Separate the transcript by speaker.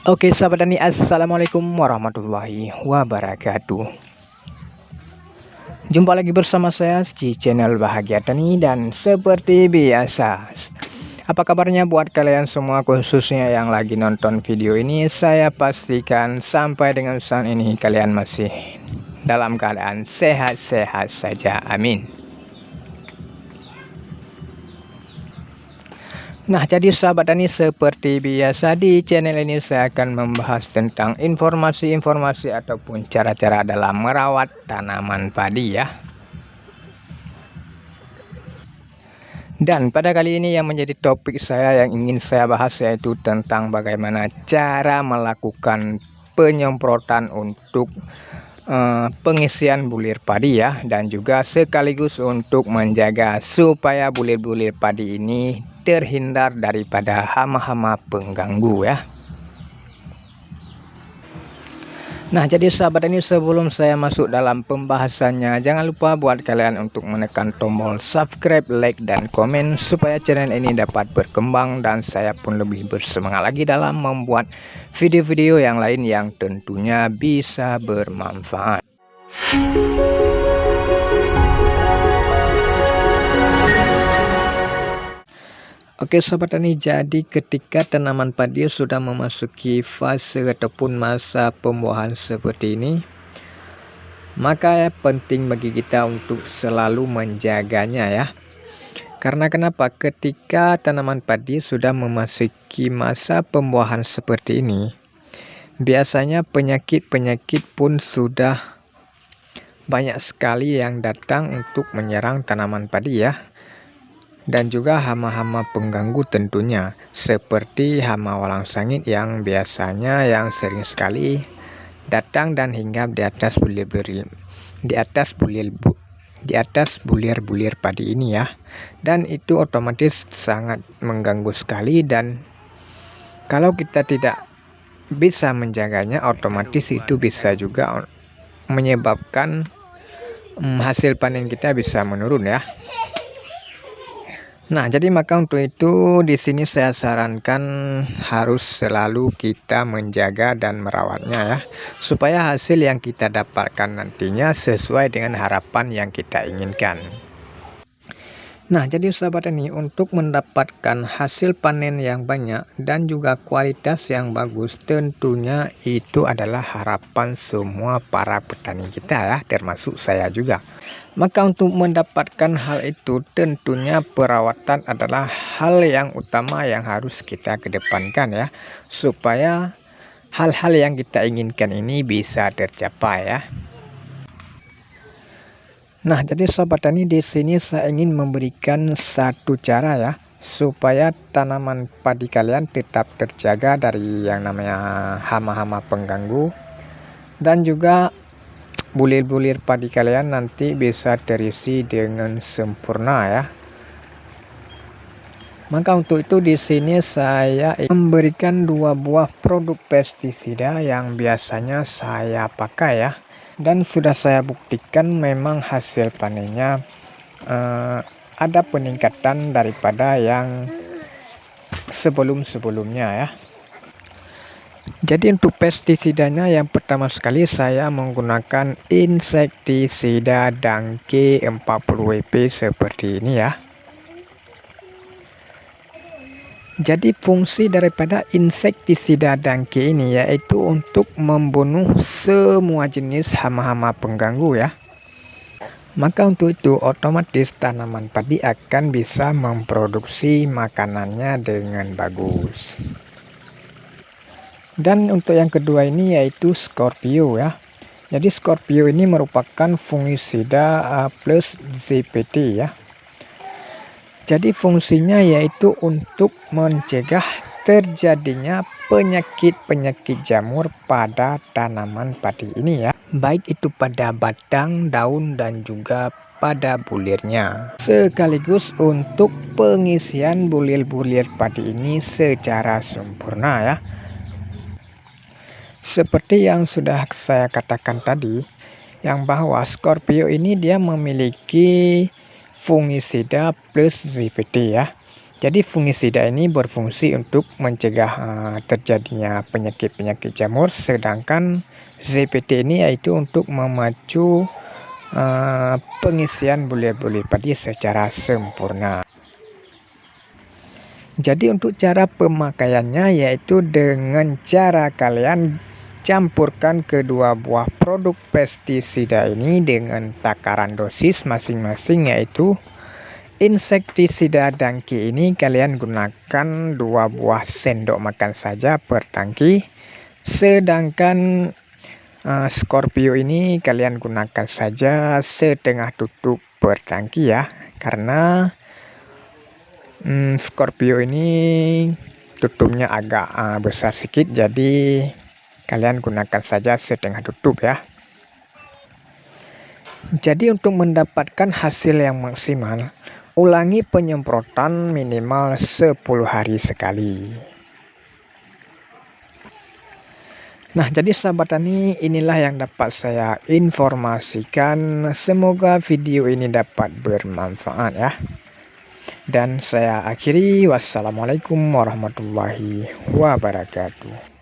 Speaker 1: Oke sahabat Tani, assalamualaikum warahmatullahi wabarakatuh. Jumpa lagi bersama saya di channel Bahagia Tani, dan seperti biasa, apa kabarnya buat kalian semua, khususnya yang lagi nonton video ini? Saya pastikan sampai dengan saat ini kalian masih dalam keadaan sehat-sehat saja, amin. Nah, jadi sahabat Tani, seperti biasa di channel ini saya akan membahas tentang informasi-informasi ataupun cara-cara dalam merawat tanaman padi ya. Dan pada kali ini yang menjadi topik saya yang ingin saya bahas yaitu tentang bagaimana cara melakukan penyemprotan untuk pengisian bulir padi ya, dan juga sekaligus untuk menjaga supaya bulir-bulir padi ini terhindar daripada hama-hama pengganggu ya. Nah, jadi sahabat ini, sebelum saya masuk dalam pembahasannya, jangan lupa buat kalian untuk menekan tombol subscribe, like, dan komen supaya channel ini dapat berkembang dan saya pun lebih bersemangat lagi dalam membuat video-video yang lain yang tentunya bisa bermanfaat. Oke sahabat Tani, jadi ketika tanaman padi sudah memasuki fase ataupun masa pembuahan seperti ini, maka penting bagi kita untuk selalu menjaganya ya. Karena kenapa? Ketika tanaman padi sudah memasuki masa pembuahan seperti ini, biasanya penyakit-penyakit pun sudah banyak sekali yang datang untuk menyerang tanaman padi ya. Dan juga hama-hama pengganggu tentunya, seperti hama walang sangit yang biasanya yang sering sekali datang dan hinggap di atas bulir-bulir padi ini ya. Dan itu otomatis sangat mengganggu sekali, dan kalau kita tidak bisa menjaganya, otomatis itu bisa juga menyebabkan hasil panen kita bisa menurun ya. Nah, jadi maka untuk itu di sini saya sarankan harus selalu kita menjaga dan merawatnya ya, supaya hasil yang kita dapatkan nantinya sesuai dengan harapan yang kita inginkan. Nah, jadi sahabat ini, untuk mendapatkan hasil panen yang banyak dan juga kualitas yang bagus, tentunya itu adalah harapan semua para petani kita ya, termasuk saya juga. Maka untuk mendapatkan hal itu, tentunya perawatan adalah hal yang utama yang harus kita kedepankan ya, supaya hal-hal yang kita inginkan ini bisa tercapai ya. Nah, jadi sahabat tani, di sini saya ingin memberikan satu cara ya, supaya tanaman padi kalian tetap terjaga dari yang namanya hama-hama pengganggu, dan juga bulir-bulir padi kalian nanti bisa terisi dengan sempurna ya. Maka untuk itu di sini saya memberikan 2 buah produk pestisida yang biasanya saya pakai ya, dan sudah saya buktikan memang hasil panennya ada peningkatan daripada yang sebelum-sebelumnya ya. Jadi untuk pestisidanya, yang pertama sekali saya menggunakan insektisida Danke 40WP seperti ini ya. Jadi fungsi daripada insektisida Danke ini yaitu untuk membunuh semua jenis hama-hama pengganggu ya. Maka untuk itu otomatis tanaman padi akan bisa memproduksi makanannya dengan bagus. Dan untuk yang kedua ini yaitu Scorpio ya. Jadi Scorpio ini merupakan fungisida plus ZPT ya. Jadi fungsinya yaitu untuk mencegah terjadinya penyakit-penyakit jamur pada tanaman padi ini ya, baik itu pada batang, daun, dan juga pada bulirnya, sekaligus untuk pengisian bulir-bulir padi ini secara sempurna ya. Seperti yang sudah saya katakan tadi, yang bahwa Scorpio ini dia memiliki fungisida plus ZPT ya. Jadi fungisida ini berfungsi untuk mencegah terjadinya penyakit-penyakit jamur, sedangkan ZPT ini yaitu untuk memacu pengisian bulir-bulir padi secara sempurna. Jadi untuk cara pemakaiannya yaitu dengan cara kalian campurkan kedua buah produk pestisida ini dengan takaran dosis masing-masing, yaitu insektisida dangki ini kalian gunakan 2 buah sendok makan saja per tangki, sedangkan Scorpio ini kalian gunakan saja setengah tutup per tangki ya, karena Scorpio ini tutupnya agak besar sedikit, jadi kalian gunakan saja setengah tutup ya. Jadi untuk mendapatkan hasil yang maksimal, ulangi penyemprotan minimal 10 hari sekali. Nah, jadi sahabat tani, inilah yang dapat saya informasikan. Semoga video ini dapat bermanfaat ya. Dan saya akhiri, wassalamualaikum warahmatullahi wabarakatuh.